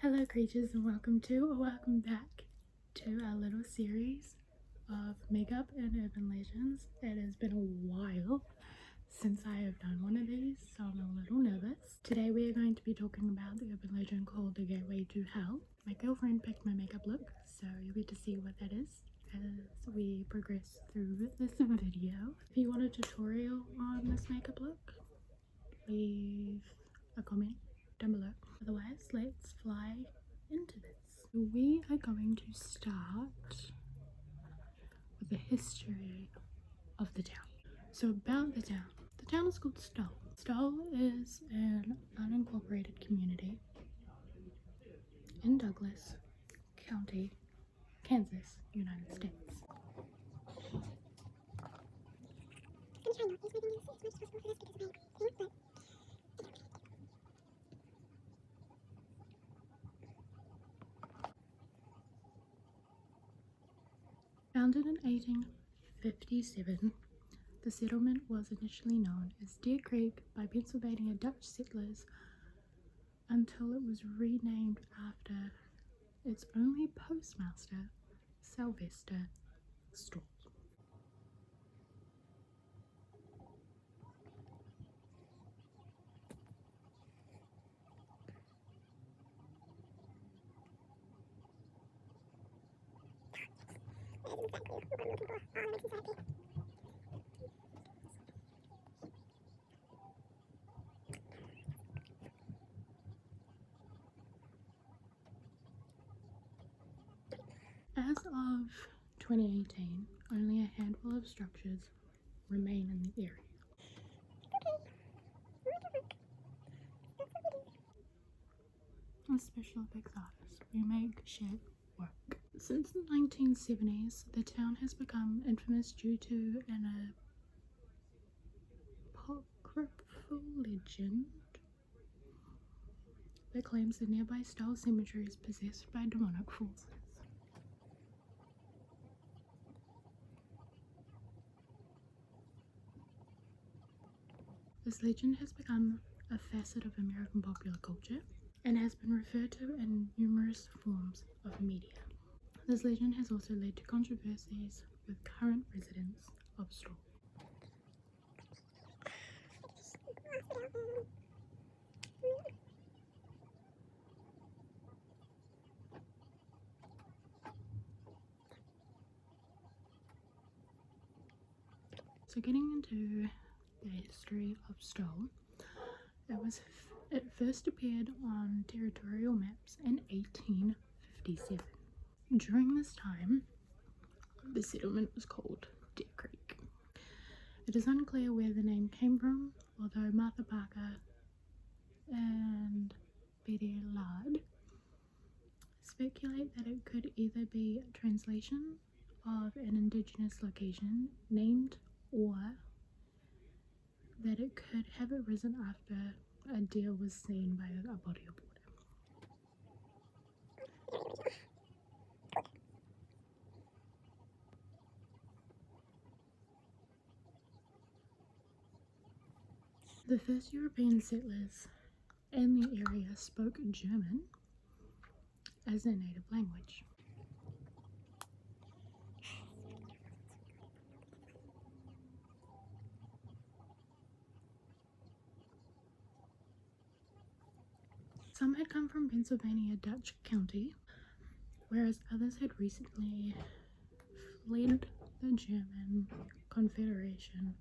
Hello creatures and welcome back to our little series of makeup and urban legends. It has been a while since I have done one of these, so I'm a little nervous. Today we are going to be talking about the urban legend called the Gateway to Hell. My girlfriend picked my makeup look, so you'll get to see what that is as we progress through this video. If you want a tutorial on this makeup look, leave a comment down below. Otherwise, let's fly into this. We are going to start with the history of the town. So about the town is called Stoll. Stoll is an unincorporated community in Douglas County, Kansas, United States. Founded in 1857, the settlement was initially known as Deer Creek by Pennsylvania Dutch settlers until it was renamed after its only postmaster, Sylvester Stoll. As of 2018, only a handful of structures remain in the area. As special effects artists, we make shit work. Since the 1970s, the town has become infamous due to an apocryphal legend that claims the nearby Stoll Cemetery is possessed by demonic forces. This legend has become a facet of American popular culture and has been referred to in numerous forms of media. This legend has also led to controversies with current residents of Stoll. So getting into the history of Stoll, it first appeared on territorial maps in 1857. During this time, the settlement was called Deer Creek. It is unclear where the name came from, although Martha Parker and Betty Ladd speculate that it could either be a translation of an indigenous location named, or that it could have arisen after a deer was seen by a body of water. The first European settlers in the area spoke German as their native language. Some had come from Pennsylvania Dutch County, whereas others had recently fled the German Confederation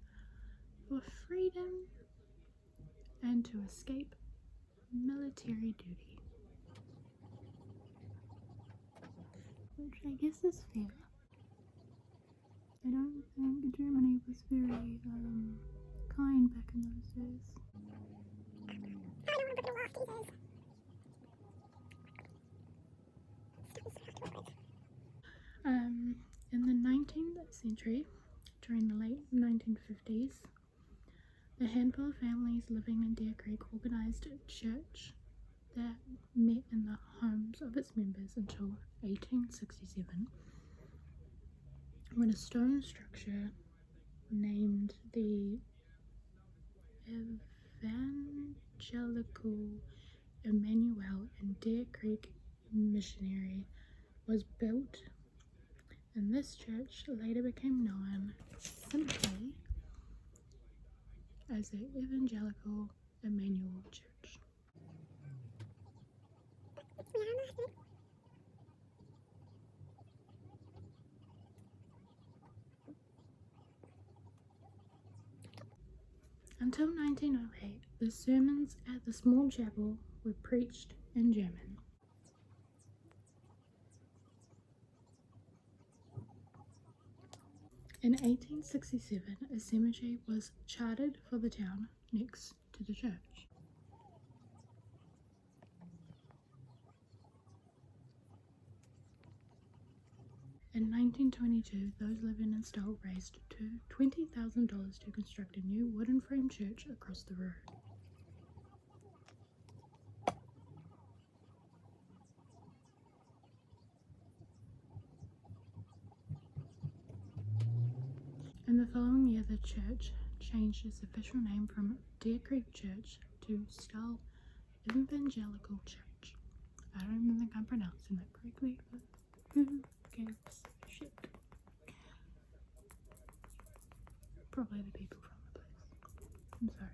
for freedom and to escape military duty. Which I guess is fair. I don't think Germany was very kind back in those days. In the 19th century, during the late 1950s, a handful of families living in Deer Creek organized a church that met in the homes of its members until 1867, when a stone structure named the Evangelical Emmanuel in Deer Creek Missionary was built, and this church later became known simply as the Evangelical Emmanuel Church. Until 1908, the sermons at the small chapel were preached in German. In 1867, a cemetery was chartered for the town next to the church. In 1922, those living in Stoll raised $20,000 to construct a new wooden frame church across the road. In the following year, the church changed its official name from Deer Creek Church to Stoll Evangelical Church. I don't even think I'm pronouncing that correctly, but who gives a shit? Probably the people from the place. I'm sorry.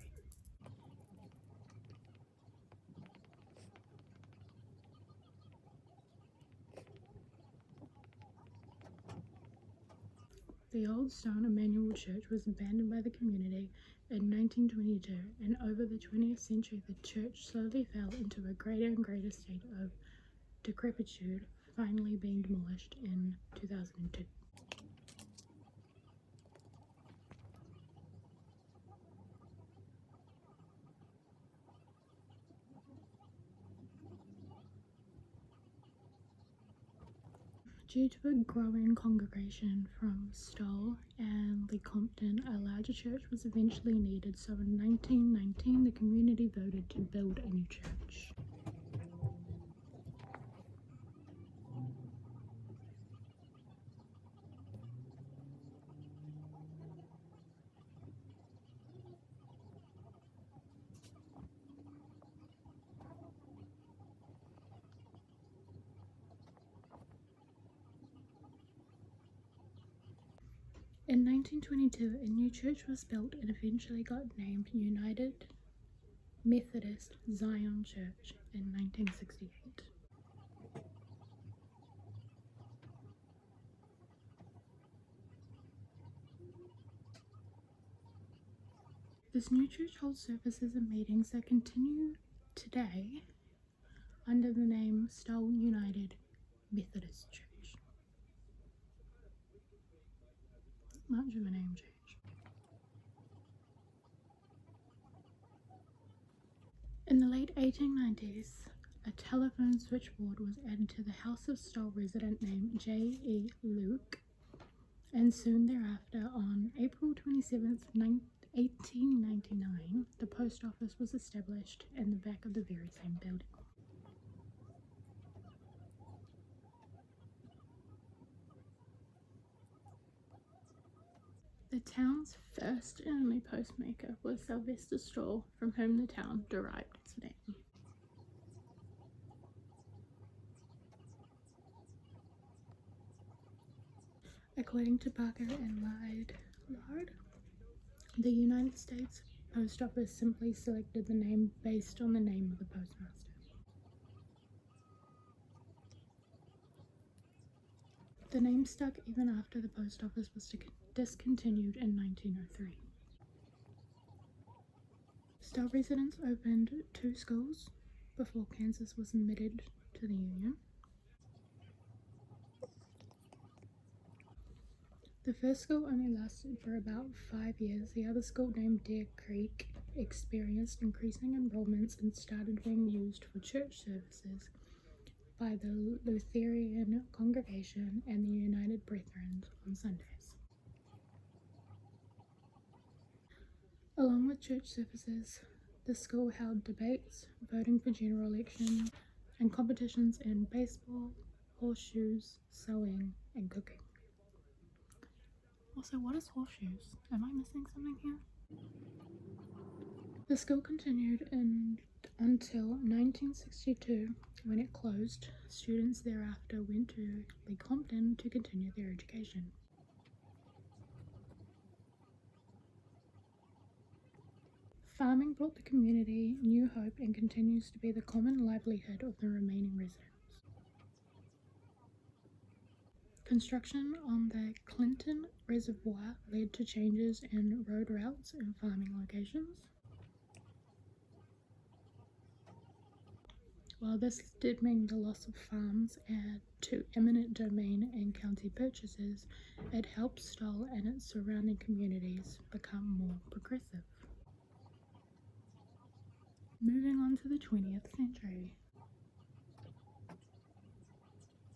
The old stone Emmanuel Church was abandoned by the community in 1922, and over the 20th century the church slowly fell into a greater and greater state of decrepitude, finally being demolished in 2002. Due to a growing congregation from Stoll and Lecompton, a larger church was eventually needed, so in 1919 the community voted to build a new church. In 1922, a new church was built and eventually got named United Methodist Zion Church in 1968. This new church holds services and meetings that continue today under the name Stoll United Methodist Church. Much of a name change. In the late 1890s, a telephone switchboard was added to the House of Stoll resident named J.E. Luke, and soon thereafter, on April 27th, 1899, the post office was established in the back of the very same building. The town's first and only postmaker was Sylvester Stoll, from whom the town derived its name. According to Parker and Lard, the United States Post Office simply selected the name based on the name of the postmaster. The name stuck even after the post office was discontinued in 1903. Stoll residents opened 2 schools before Kansas was admitted to the Union. The first school only lasted for about 5 years. The other school, named Deer Creek, experienced increasing enrollments and started being used for church services by the Lutheran congregation and the United Brethren on Sundays. Along with church services, the school held debates, voting for general elections, and competitions in baseball, horseshoes, sewing, and cooking. Also, what is horseshoes? Am I missing something here? The school continued until 1962 when it closed. Students thereafter went to Lecompton to continue their education. Farming brought the community new hope and continues to be the common livelihood of the remaining residents. Construction on the Clinton Reservoir led to changes in road routes and farming locations. While this did mean the loss of farms to eminent domain and county purchases, it helped Stoll and its surrounding communities become more progressive. Moving on to the 20th century.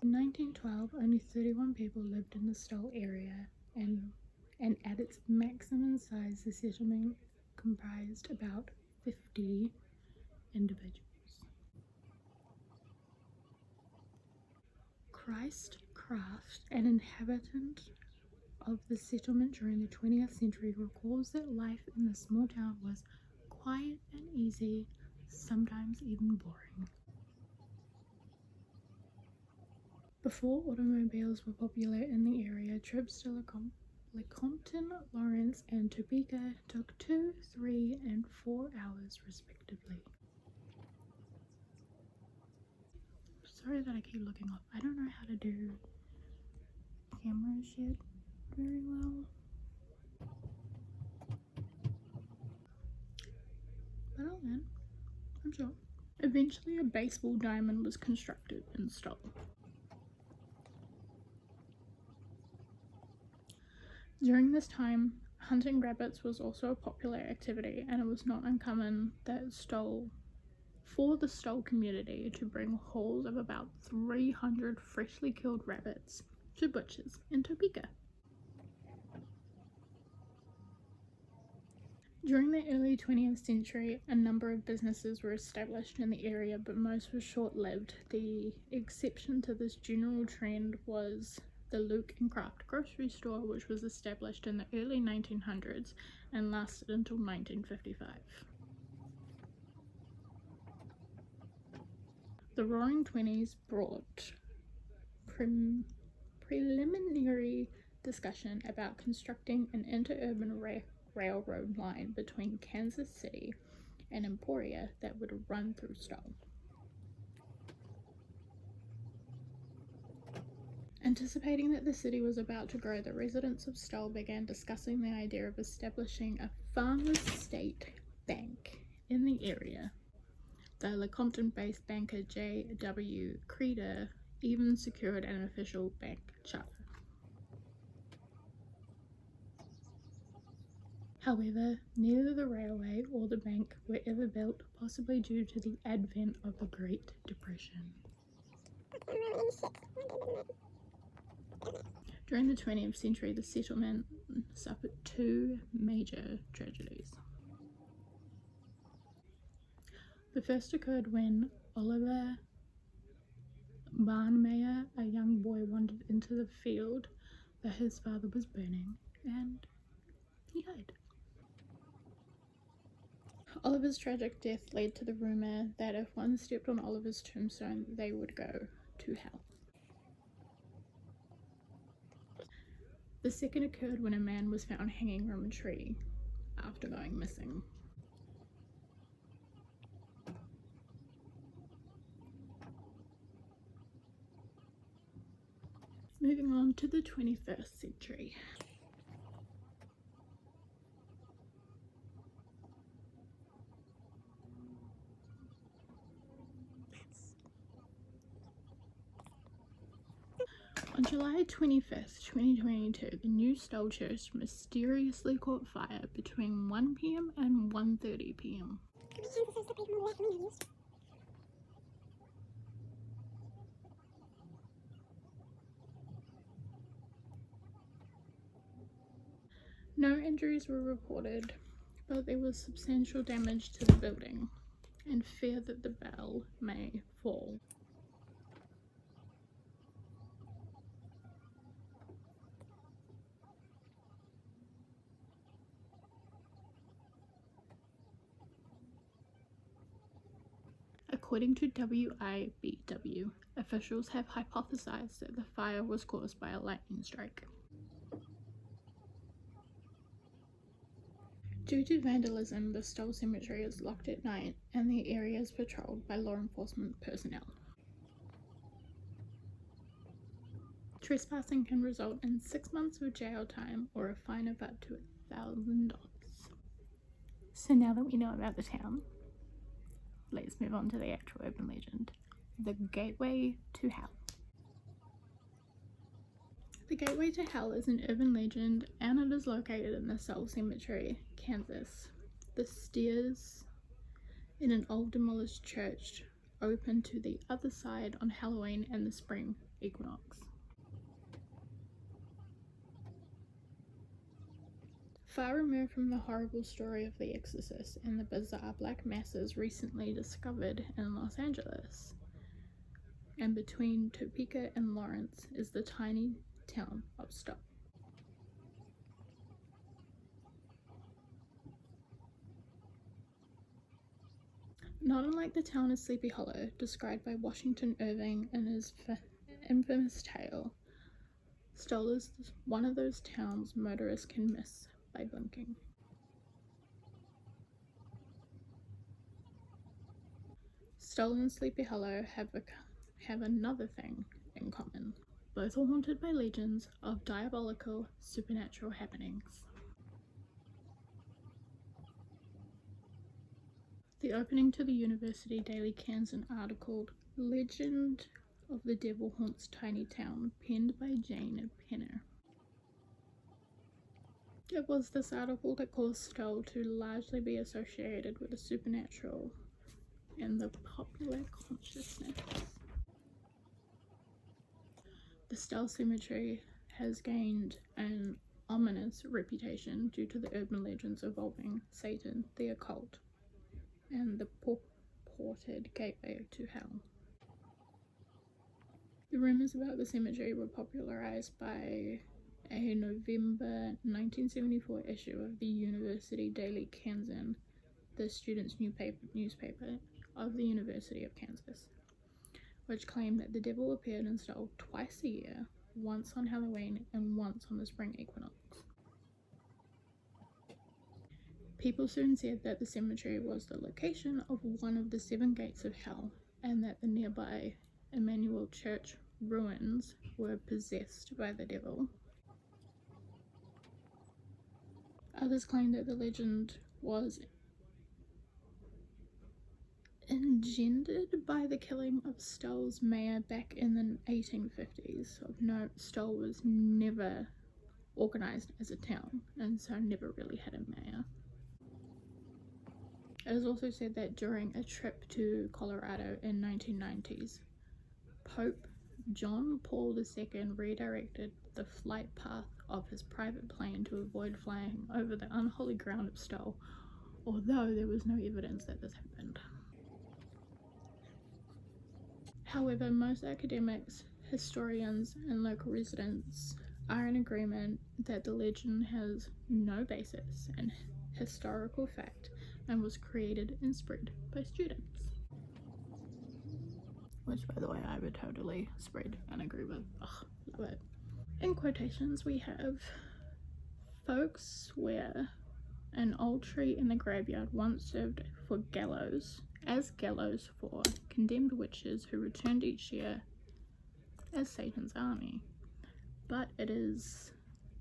In 1912, only 31 people lived in the Stoll area, and at its maximum size, the settlement comprised about 50 individuals. Christ Craft, an inhabitant of the settlement during the 20th century, recalls that life in the small town was quiet and easy, sometimes even boring. Before automobiles were popular in the area, trips to Lecompton, Lawrence, and Topeka took 2, 3, and 4 hours respectively. Sorry that I keep looking up. I don't know how to do cameras yet very well. But I'll learn, I'm sure. Eventually a baseball diamond was constructed and Stoll. During this time, hunting rabbits was also a popular activity, and it was not uncommon for the Stoll community to bring hauls of about 300 freshly killed rabbits to butchers in Topeka. During the early 20th century, a number of businesses were established in the area, but most were short-lived. The exception to this general trend was the Luke and Craft grocery store, which was established in the early 1900s and lasted until 1955. The Roaring Twenties brought preliminary discussion about constructing an interurban railroad line between Kansas City and Emporia that would run through Stoll. Anticipating that the city was about to grow, the residents of Stoll began discussing the idea of establishing a farmers' state bank in the area. The Lecompton-based banker J.W. Creeder even secured an official bank charter. However, neither the railway or the bank were ever built, possibly due to the advent of the Great Depression. During the 20th century, the settlement suffered 2 major tragedies. The first occurred when Oliver Barnmeyer, a young boy, wandered into the field that his father was burning, and he died. Oliver's tragic death led to the rumor that if one stepped on Oliver's tombstone, they would go to hell. The second occurred when a man was found hanging from a tree after going missing. Moving on to the 21st century. On July 25th, 2022, the new Stoll Church mysteriously caught fire between 1 p.m. and 1:30 p.m. No injuries were reported, but there was substantial damage to the building and fear that the bell may fall. According to WIBW, officials have hypothesized that the fire was caused by a lightning strike. Due to vandalism, the Stoll Cemetery is locked at night and the area is patrolled by law enforcement personnel. Trespassing can result in 6 months of jail time or a fine of up to $1,000. So now that we know about the town, let's move on to the actual urban legend, the Gateway to Hell. The Gateway to Hell is an urban legend and it is located in the Stoll Cemetery, Kansas. The stairs in an old demolished church open to the other side on Halloween and the spring equinox. Far removed from the horrible story of The Exorcist and the bizarre black masses recently discovered in Los Angeles, and between Topeka and Lawrence is the tiny town of Stoll. Not unlike the town of Sleepy Hollow, described by Washington Irving in his infamous tale, Stoll is one of those towns motorists can miss by blinking. Stoll and Sleepy Hollow have another thing in common. Both are haunted by legends of diabolical supernatural happenings. The opening to the University Daily Kansan article, Legend of the Devil Haunts Tiny Town, penned by Jane Penner. It was this article that caused Stoll to largely be associated with the supernatural and the popular consciousness. The Stoll Cemetery has gained an ominous reputation due to the urban legends involving Satan, the occult, and the purported gateway to hell. The rumors about the cemetery were popularized by a November 1974 issue of the University Daily Kansan, the students' newspaper of the University of Kansas, which claimed that the devil appeared in Stoll twice a year, once on Halloween and once on the spring equinox. People soon said that the cemetery was the location of one of the 7 gates of hell, and that the nearby Emmanuel Church ruins were possessed by the devil. Others claim that the legend was engendered by the killing of Stoll's mayor back in the 1850s. Of note, Stoll was never organized as a town, and so never really had a mayor. It is also said that during a trip to Colorado in 1990s, Pope John Paul II redirected the flight path of his private plane to avoid flying over the unholy ground of Stoll, although there was no evidence that this happened. However, most academics, historians, and local residents are in agreement that the legend has no basis in historical fact and was created and spread by students. Which, by the way, I would totally spread and agree with. Ugh, love it. In quotations, we have, folks swear an old tree in the graveyard once served for gallows, as gallows for condemned witches who returned each year as Satan's army. But it is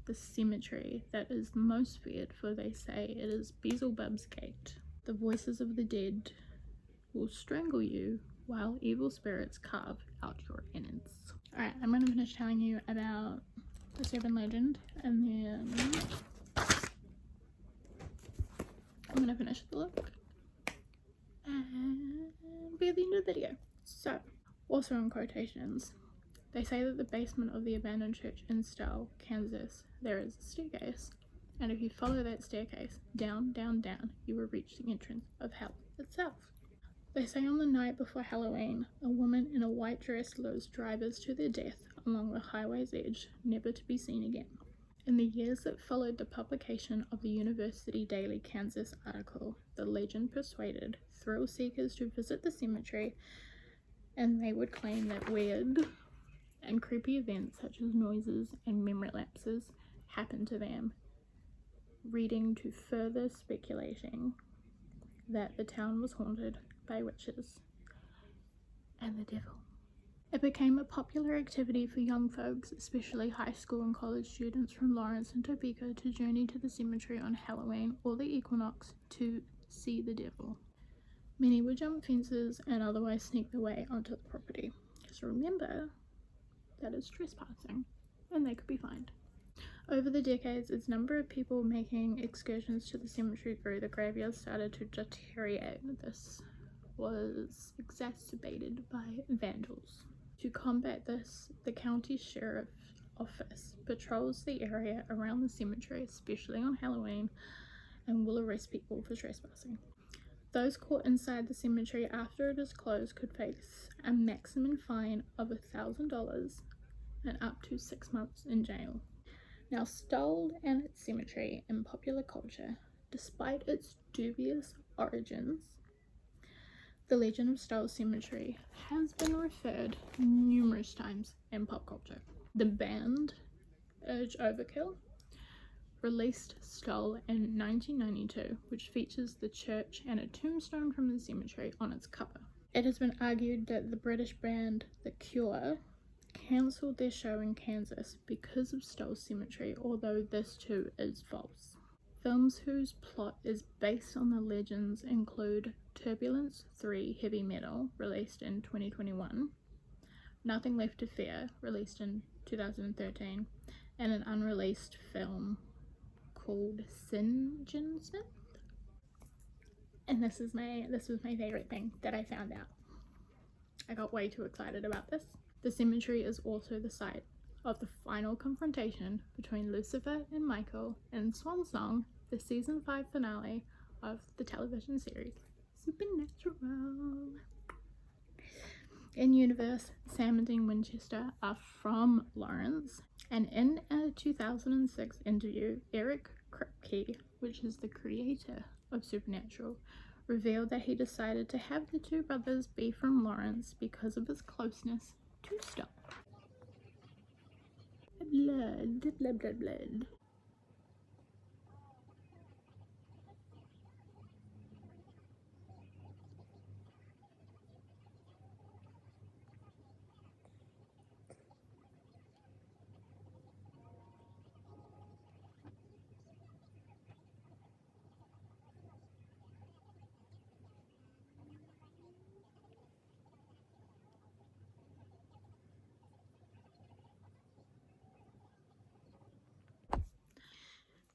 the cemetery that is most feared, for they say it is Beelzebub's gate. The voices of the dead will strangle you while evil spirits carve out your innards. Alright, I'm going to finish telling you about this urban legend, and then I'm going to finish the look and be at the end of the video. So, also in quotations, they say that the basement of the abandoned church in Stoll, Kansas, there is a staircase, and if you follow that staircase down, down, down, you will reach the entrance of hell itself. They say on the night before Halloween, a woman in a white dress lures drivers to their death along the highway's edge, never to be seen again. In the years that followed the publication of the University Daily Kansas article, the legend persuaded thrill seekers to visit the cemetery, and they would claim that weird and creepy events such as noises and memory lapses happened to them, leading to further speculating that the town was haunted by witches and the devil. It became a popular activity for young folks, especially high school and college students from Lawrence and Topeka, to journey to the cemetery on Halloween or the equinox to see the devil. Many would jump fences and otherwise sneak their way onto the property. Because remember, that is trespassing, and they could be fined. Over the decades, as number of people making excursions to the cemetery grew, the graveyard started to deteriorate. This was exacerbated by vandals. To combat this, the county sheriff's office patrols the area around the cemetery, especially on Halloween, and will arrest people for trespassing. Those caught inside the cemetery after it is closed could face a maximum fine of $1,000 and up to 6 months in jail. Now, Stoll and its cemetery in popular culture, despite its dubious origins, the legend of Stoll Cemetery has been referred numerous times in pop culture. The band Urge Overkill released Stoll in 1992, which features the church and a tombstone from the cemetery on its cover. It has been argued that the British band The Cure cancelled their show in Kansas because of Stoll Cemetery, although this too is false. Films whose plot is based on the legends include Turbulence 3 Heavy Metal, released in 2021, Nothing Left to Fear, released in 2013, and an unreleased film called Sinjin. And this was my favorite thing that I found out. I got way too excited about this. The cemetery is also the site of the final confrontation between Lucifer and Michael in Swan Song, the season 5 finale of the television series Supernatural. In universe, Sam and Dean Winchester are from Lawrence, and in a 2006 interview, Eric Kripke, which is the creator of Supernatural, revealed that he decided to have the two brothers be from Lawrence because of his closeness to Stoll. Blood.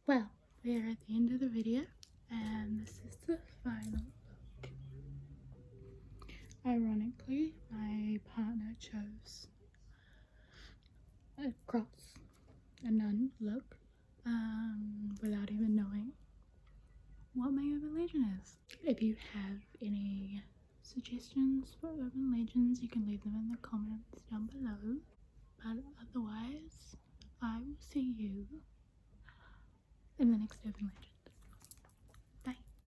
Well, we are at the end of the video, and this is the final look. Ironically, my partner chose a cross, a nun look, without even knowing what my urban legend is. If you have any suggestions for urban legends, you can leave them in the comments down below. But otherwise, I will see you in the next urban legend.